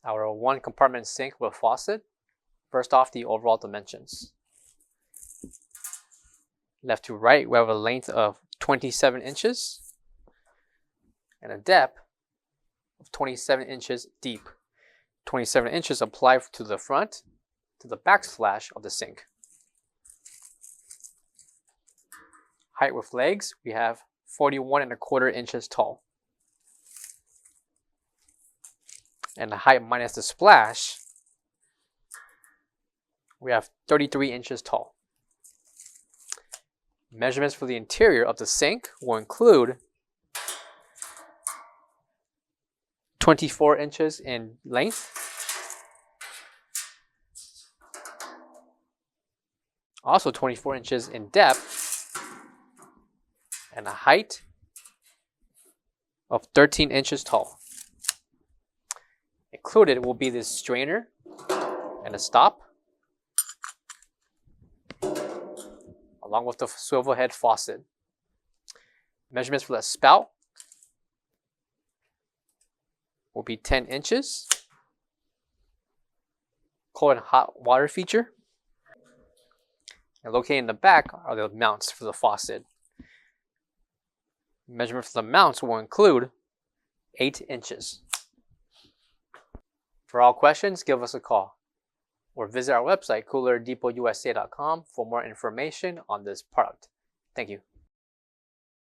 our one compartment sink with faucet. First off, the overall dimensions. Left to right, we have a length of 27 inches and a depth of 27 inches deep. 27 inches applied to the front, to the backsplash of the sink. Height with legs, we have 41¼ inches tall. And the height minus the splash, we have 33 inches tall. Measurements for the interior of the sink will include 24 inches in length, also 24 inches in depth, and a height of 13 inches tall. Included will be this strainer and a stop, along with the swivel head faucet. Measurements for the spout will be 10 inches. Cold and hot water feature. And located in the back are the mounts for the faucet. Measurement for the mounts will include 8 inches. For all questions, give us a call or visit our website, coolerdepotUSA.com, for more information on this product. Thank you.